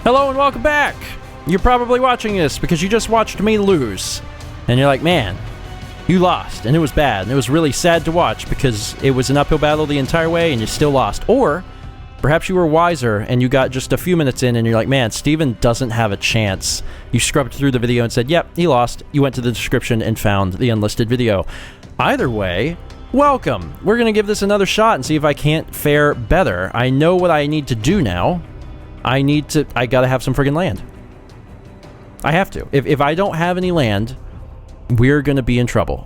Hello and welcome back! You're probably watching this because you just watched me lose. And you're like, man, you lost, and it was bad, and it was really sad to watch because it was an uphill battle the entire way and you still lost. Or perhaps you were wiser and you got just a few minutes in and you're like, man, Steven doesn't have a chance. You scrubbed through the video and said, yep, he lost. You went to the description and found the unlisted video. Either way, welcome. We're going to give this another shot and see if I can't fare better. I know what I need to do now. I gotta have some friggin' land. I have to. If I don't have any land, we're gonna be in trouble.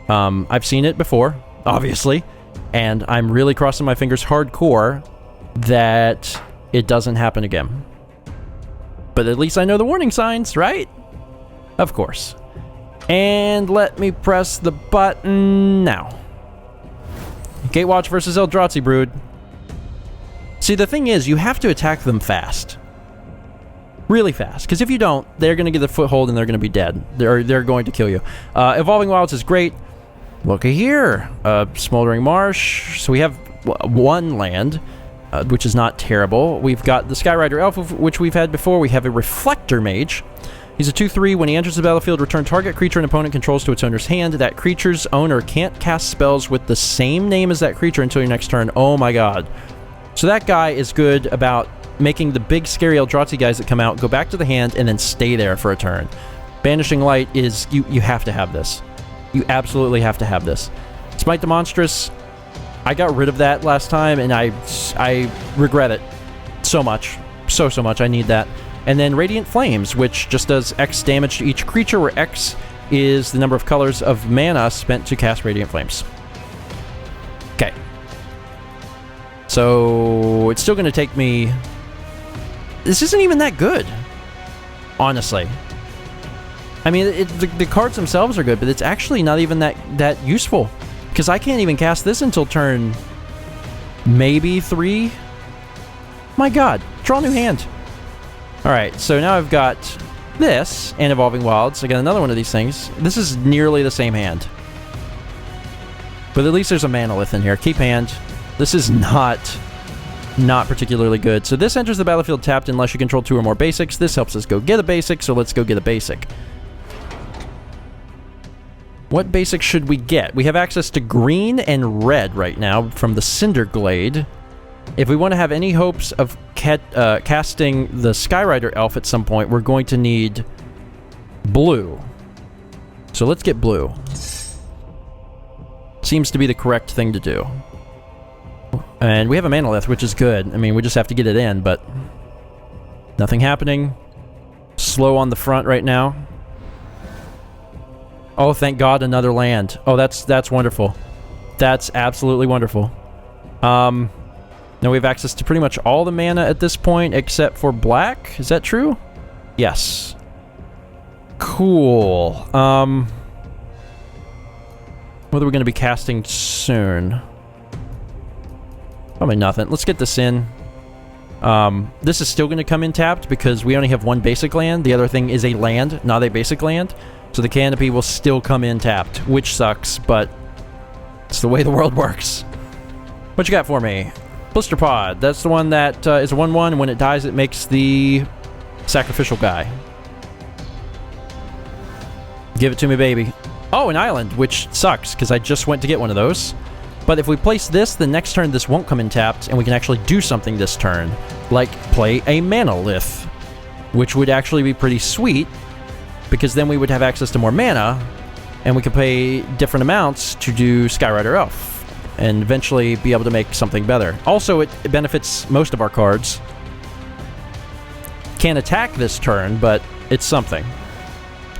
I've seen it before, obviously, and I'm really crossing my fingers hardcore that it doesn't happen again. But at least I know the warning signs, right? Of course. And let me press the button now. Gatewatch versus Eldrazi Brood. See, the thing is, you have to attack them fast. Really fast. Because if you don't, they're going to get a foothold and they're going to be dead. They're going to kill you. Evolving Wilds is great. Looky here. Smoldering Marsh. So we have one land, which is not terrible. We've got the Skyrider Elf, which we've had before. We have a Reflector Mage. He's a 2/3. When he enters the battlefield, return target creature an opponent controls to its owner's hand. That creature's owner can't cast spells with the same name as that creature until your next turn. Oh my god. So that guy is good about making the big scary Eldrazi guys that come out go back to the hand and then stay there for a turn. Banishing Light is... You have to have this. You absolutely have to have this. Smite the Monstrous. I got rid of that last time and I regret it so much. So much. I need that. And then Radiant Flames, which just does X damage to each creature, where X is the number of colors of mana spent to cast Radiant Flames. Okay. So it's still going to take me... This isn't even that good, honestly. I mean, the cards themselves are good, but it's actually not even that useful. Because I can't even cast this until turn... maybe 3? My god. Draw a new hand. Alright, so now I've got this, and Evolving Wilds. I got another one of these things. This is nearly the same hand. But at least there's a Manolith in here. Keep hand. This is not particularly good. So this enters the battlefield tapped unless you control 2 or more basics. This helps us go get a basic, so let's go get a basic. What basic should we get? We have access to green and red right now from the Cinderglade. If we want to have any hopes of casting the Skyrider Elf at some point, we're going to need blue. So let's get blue. Seems to be the correct thing to do. And we have a Manolith, which is good. I mean, we just have to get it in, but nothing happening. Slow on the front right now. Oh, thank God, another land. Oh, that's wonderful. That's absolutely wonderful. Now we have access to pretty much all the mana at this point, except for black. Is that true? Yes. Cool. What are we going to be casting soon? Probably nothing. Let's get this in. This is still going to come in tapped because we only have one basic land. The other thing is a land, not a basic land. So the canopy will still come in tapped, which sucks, but it's the way the world works. What you got for me? Blister Pod. That's the one that is a 1/1. When it dies, it makes the sacrificial guy. Give it to me, baby. Oh, an island, which sucks because I just went to get one of those. But if we place this, the next turn this won't come in tapped, and we can actually do something this turn, like play a Manolith, which would actually be pretty sweet, because then we would have access to more mana, and we could pay different amounts to do Skyrider Elf, and eventually be able to make something better. Also, it benefits most of our cards. Can't attack this turn, but it's something.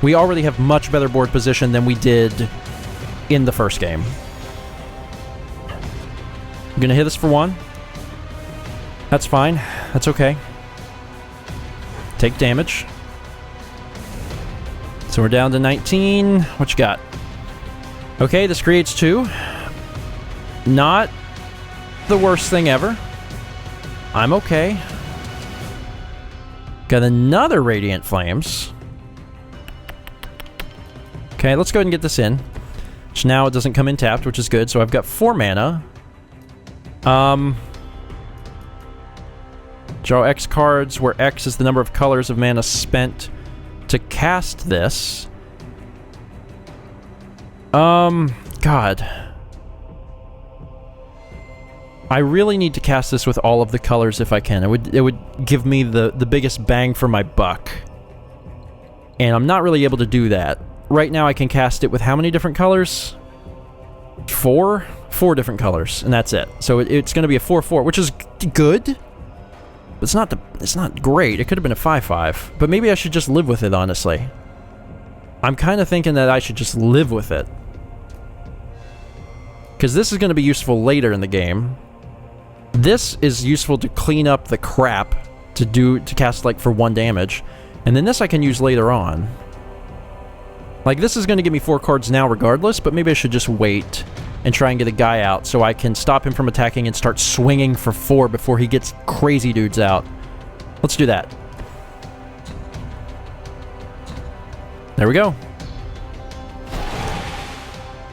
We already have much better board position than we did in the first game. I'm gonna hit this for 1. That's fine. That's okay. Take damage. So we're down to 19. What you got? Okay, this creates 2. Not the worst thing ever. I'm okay. Got another Radiant Flames. Okay, let's go ahead and get this in. So now it doesn't come in tapped, which is good. So I've got 4 mana. Draw X cards, where X is the number of colors of mana spent to cast this. God. I really need to cast this with all of the colors if I can. It would give me the biggest bang for my buck. And I'm not really able to do that. Right now I can cast it with how many different colors? 4? 4 different colors, and that's it. So it's going to be a 4/4, which is good. It's not great. It could have been a 5/5, but maybe I should just live with it, honestly. I'm kind of thinking that I should just live with it. Because this is going to be useful later in the game. This is useful to clean up the crap to cast like for 1 damage. And then this I can use later on. Like this is going to give me 4 cards now regardless, but maybe I should just wait and try and get a guy out so I can stop him from attacking and start swinging for 4 before he gets crazy dudes out. Let's do that. There we go.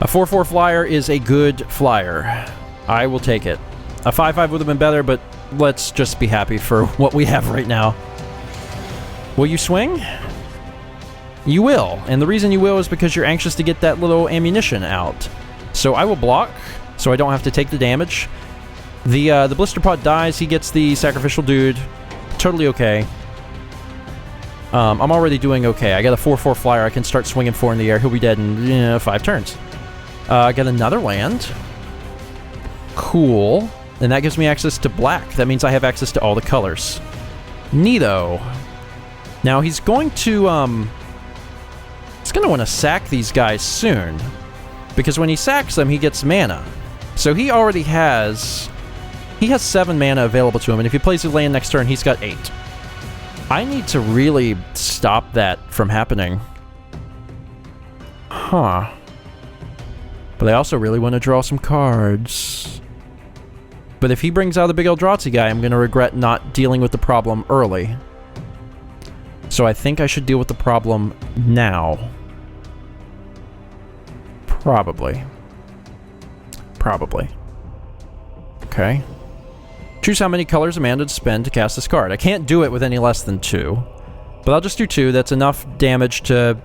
A 4/4 flyer is a good flyer. I will take it. A 5/5 would have been better, but let's just be happy for what we have right now. Will you swing? You will. And the reason you will is because you're anxious to get that little ammunition out. So I will block, so I don't have to take the damage. The blister pod dies, he gets the sacrificial dude. Totally okay. I'm already doing okay. I got a 4/4 flyer, I can start swinging 4 in the air. He'll be dead in 5 turns. I got another land. Cool. And that gives me access to black. That means I have access to all the colors. Neato. Now he's going to, he's going to want to sack these guys soon. Because when he sacks them, he gets mana. So he already has... He has 7 mana available to him, and if he plays a land next turn, he's got 8. I need to really stop that from happening. Huh. But I also really want to draw some cards. But if he brings out the big Eldrazi guy, I'm going to regret not dealing with the problem early. So I think I should deal with the problem now. Probably. Okay. Choose how many colors Amanda to spend to cast this card. I can't do it with any less than 2. But I'll just do 2. That's enough damage to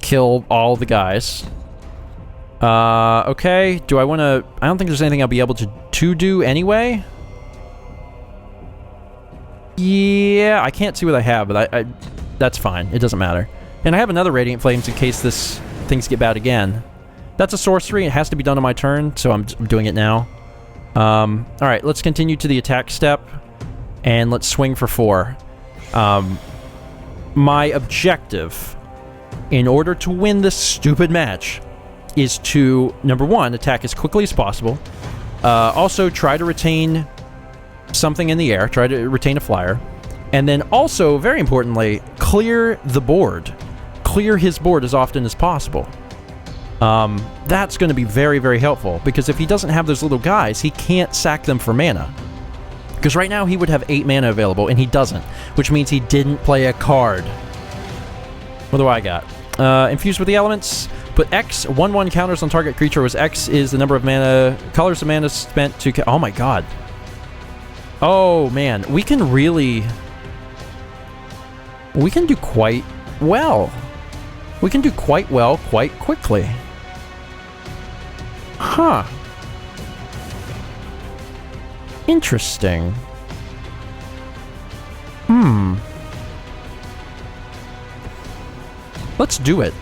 kill all the guys. Okay. Do I want to... I don't think there's anything I'll be able to do anyway. Yeah, I can't see what I have, but I that's fine. It doesn't matter. And I have another Radiant Flames in case things get bad again. That's a sorcery. It has to be done on my turn, so I'm doing it now. Alright, let's continue to the attack step, and let's swing for 4. My objective, in order to win this stupid match, is to, number 1, attack as quickly as possible. Also, try to retain something in the air. Try to retain a flyer. And then also, very importantly, clear the board. Clear his board as often as possible. That's going to be very, very helpful, because if he doesn't have those little guys, he can't sack them for mana. Because right now he would have 8 mana available, and he doesn't, which means he didn't play a card. What do I got? Infused with the elements. Put X 1/1 counters on target creature, where X is the number of mana, colors of mana spent to... Oh my god. Oh man, we can do quite well. We can do quite well quite quickly. Huh. Interesting. Let's do it.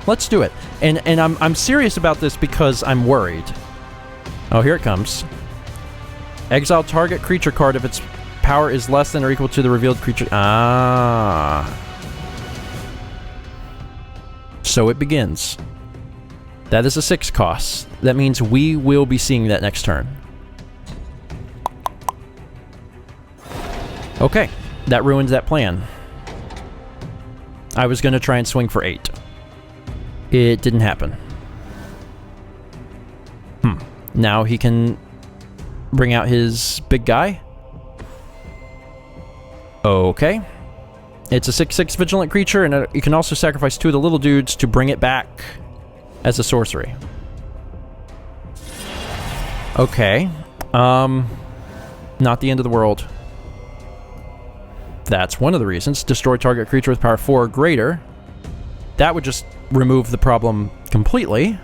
Let's do it. And I'm serious about this because I'm worried. Oh, here it comes. Exile target creature card if its power is less than or equal to the revealed creature. Ah. So it begins. That is a 6 cost. That means we will be seeing that next turn. Okay. That ruins that plan. I was going to try and swing for 8. It didn't happen. Now he can bring out his big guy. Okay. It's a 6/6 vigilant creature, and you can also sacrifice 2 of the little dudes to bring it back as a sorcery. Okay. Not the end of the world. That's one of the reasons. Destroy target creature with power 4 or greater. That would just remove the problem completely.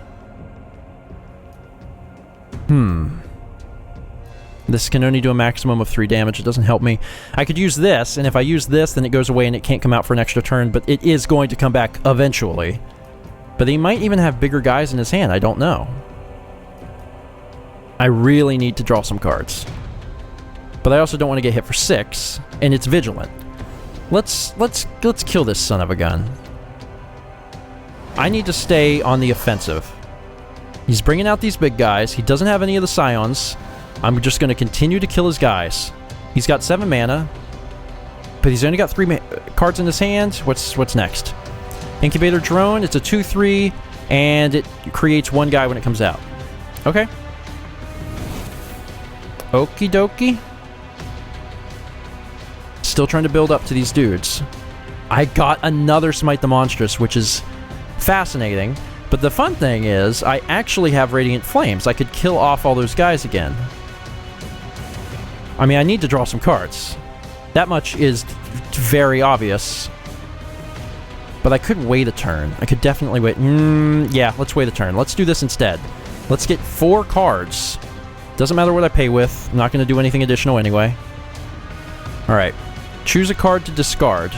This can only do a maximum of 3 damage. It doesn't help me. I could use this, and if I use this, then it goes away and it can't come out for an extra turn, but it is going to come back eventually. But he might even have bigger guys in his hand. I don't know. I really need to draw some cards. But I also don't want to get hit for 6, and it's vigilant. Let's kill this son of a gun. I need to stay on the offensive. He's bringing out these big guys. He doesn't have any of the Scions. I'm just going to continue to kill his guys. He's got 7 mana, but he's only got 3 cards in his hand. What's next? Incubator Drone. It's a 2/3, and it creates 1 guy when it comes out. Okay. Okie dokie. Still trying to build up to these dudes. I got another Smite the Monstrous, which is fascinating. But the fun thing is, I actually have Radiant Flames. I could kill off all those guys again. I mean, I need to draw some cards. That much is very obvious. But I could wait a turn. I could definitely wait. Yeah, let's wait a turn. Let's do this instead. Let's get 4 cards. Doesn't matter what I pay with. I'm not going to do anything additional anyway. Alright. Choose a card to discard.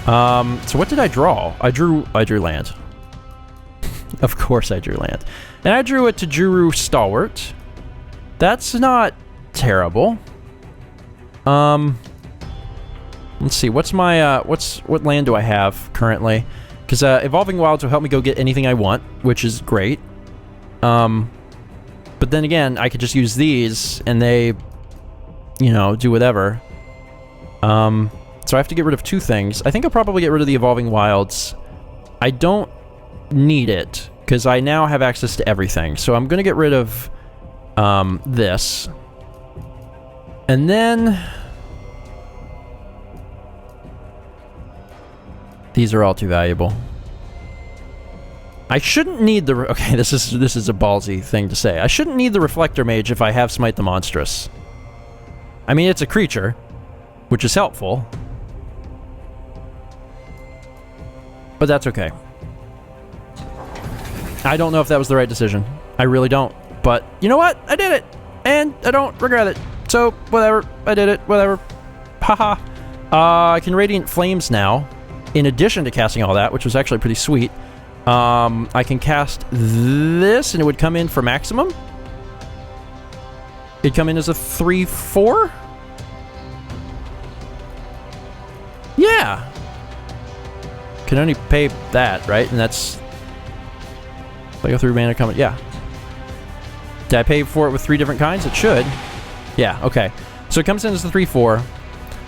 So what did I draw? I drew land. Of course I drew land. And I drew a Tajuru Stalwart. That's not terrible. Let's see, what's my, what land do I have currently? Because, Evolving Wilds will help me go get anything I want, which is great. But then again, I could just use these, and they, you know, do whatever. So I have to get rid of 2 things. I think I'll probably get rid of the Evolving Wilds. I don't need it, because I now have access to everything. So I'm going to get rid of this. And then these are all too valuable. I shouldn't need the... Okay, this is a ballsy thing to say. I shouldn't need the Reflector Mage if I have Smite the Monstrous. I mean, it's a creature, which is helpful. But that's okay. I don't know if that was the right decision. I really don't. But you know what? I did it! And I don't regret it. So, whatever. I did it. Whatever. Haha. I can Radiant Flames now, in addition to casting all that, which was actually pretty sweet. I can cast this, and it would come in for maximum. It'd come in as a 3/4? Yeah! Can only pay that, right? And that's... If I go through mana coming... Yeah. Did I pay for it with 3 different kinds? It should. Yeah, okay. So it comes in as a 3/4.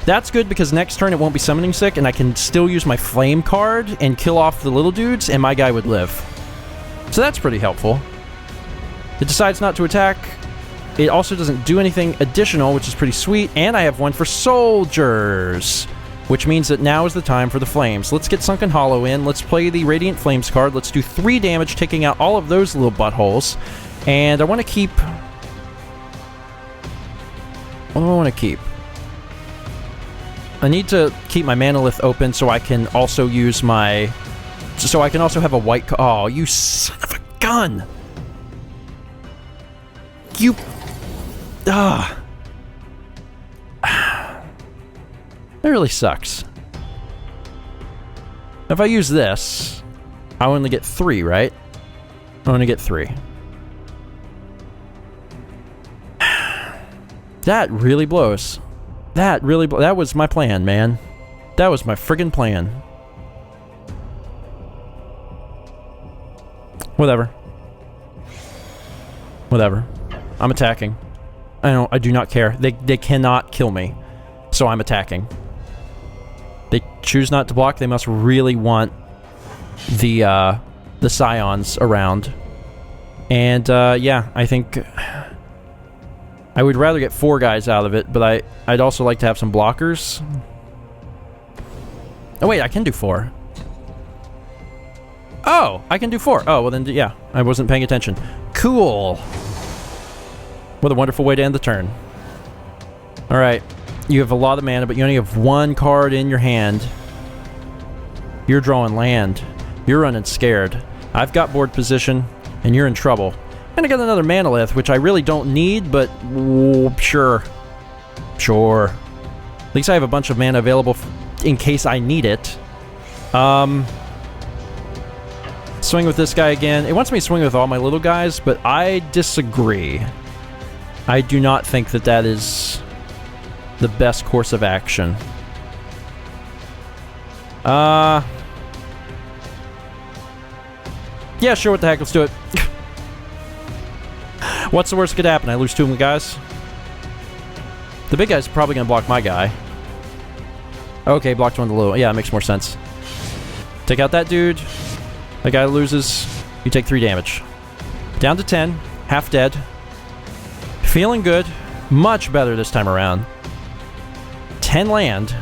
That's good because next turn it won't be summoning sick, and I can still use my flame card and kill off the little dudes, and my guy would live. So that's pretty helpful. It decides not to attack. It also doesn't do anything additional, which is pretty sweet, and I have one for soldiers, which means that now is the time for the flames. Let's get Sunken Hollow in. Let's play the Radiant Flames card. Let's do 3 damage, taking out all of those little buttholes. And I want to keep... What do I want to keep? I need to keep my Manalith open so I can also use my... So I can also have a white... Oh, you son of a gun! You... Ah... That really sucks. If I use this, I only get 3, right? I only get 3. That really blows. That really that was my plan, man. That was my friggin' plan. Whatever. Whatever. I'm attacking. I do not care. They cannot kill me. So I'm attacking. They choose not to block. They must really want the Scions around. And yeah, I think I would rather get 4 guys out of it, but I'd also like to have some blockers. Oh wait, I can do 4. Oh, I can do 4. Oh, well then, yeah, I wasn't paying attention. Cool. What a wonderful way to end the turn. All right. You have a lot of mana, but you only have one card in your hand. You're drawing land. You're running scared. I've got board position, and you're in trouble. And I got another Manalith, which I really don't need, but sure. Sure. At least I have a bunch of mana available in case I need it. Swing with this guy again. It wants me to swing with all my little guys, but I disagree. I do not think that that is the best course of action. Yeah, sure, what the heck, let's do it. What's the worst that could happen? I lose 2 of my guys? The big guy's probably gonna block my guy. Okay, blocked one of the little. Yeah, it makes more sense. Take out that dude. That guy loses. You take 3 damage. Down to 10. Half dead. Feeling good. Much better this time around. 10 land.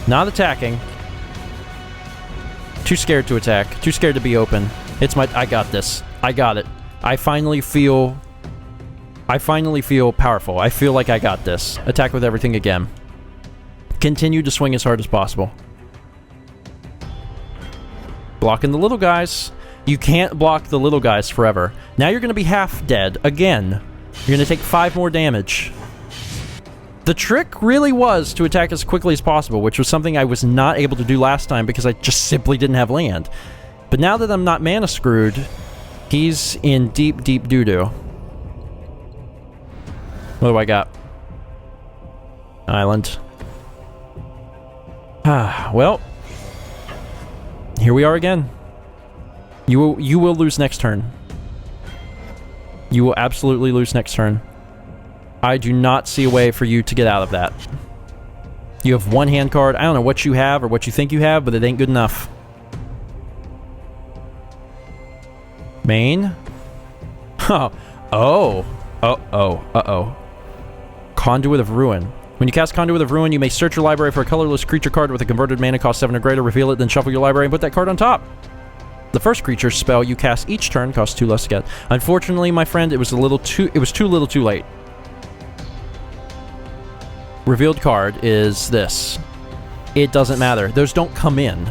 Not attacking. Too scared to attack. Too scared to be open. It's my... I got this. I got it. I finally feel powerful. I feel like I got this. Attack with everything again. Continue to swing as hard as possible. Blocking the little guys. You can't block the little guys forever. Now you're going to be half dead again. You're going to take 5 more damage. The trick really was to attack as quickly as possible, which was something I was not able to do last time because I just simply didn't have land. But now that I'm not mana screwed, he's in deep, deep doo-doo. What do I got? Island. Well, here we are again. You will lose next turn. You will absolutely lose next turn. I do not see a way for you to get out of that. You have 1 hand card. I don't know what you have or what you think you have, but it ain't good enough. Main? Huh. Oh. Uh-oh. Conduit of Ruin. When you cast Conduit of Ruin, you may search your library for a colorless creature card with a converted mana cost 7 or greater, reveal it, then shuffle your library and put that card on top. The first creature spell you cast each turn costs 2 less to get. Unfortunately, my friend, it was too little too late. Revealed card is this. It doesn't matter. Those don't come in.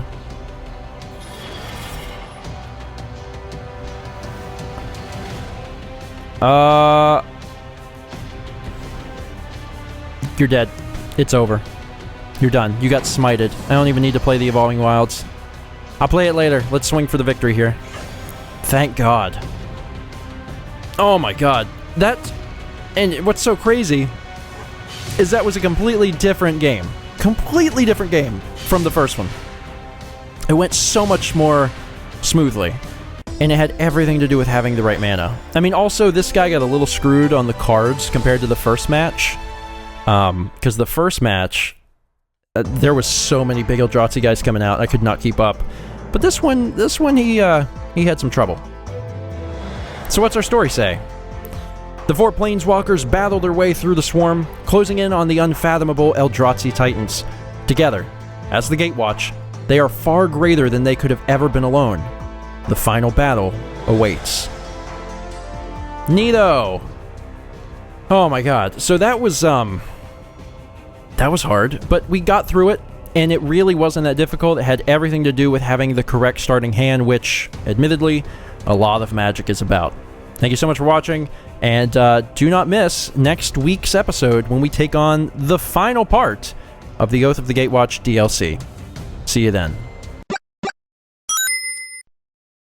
You're dead. It's over. You're done. You got smited. I don't even need to play the Evolving Wilds. I'll play it later. Let's swing for the victory here. Thank God. Oh my God. And what's so crazy is that was a completely different game. Completely different game from the first one. It went so much more smoothly. And it had everything to do with having the right mana. I mean, also, this guy got a little screwed on the cards compared to the first match. Because the first match, there was so many big Eldrazi guys coming out, I could not keep up. But this one, he had some trouble. So what's our story say? The 4 planeswalkers battle their way through the swarm, closing in on the unfathomable Eldrazi Titans. Together, as the Gatewatch, they are far greater than they could have ever been alone. The final battle awaits. Neato! Oh my God. So that was hard, but we got through it, and it really wasn't that difficult. It had everything to do with having the correct starting hand, which, admittedly, a lot of Magic is about. Thank you so much for watching, and do not miss next week's episode when we take on the final part of the Oath of the Gatewatch DLC. See you then.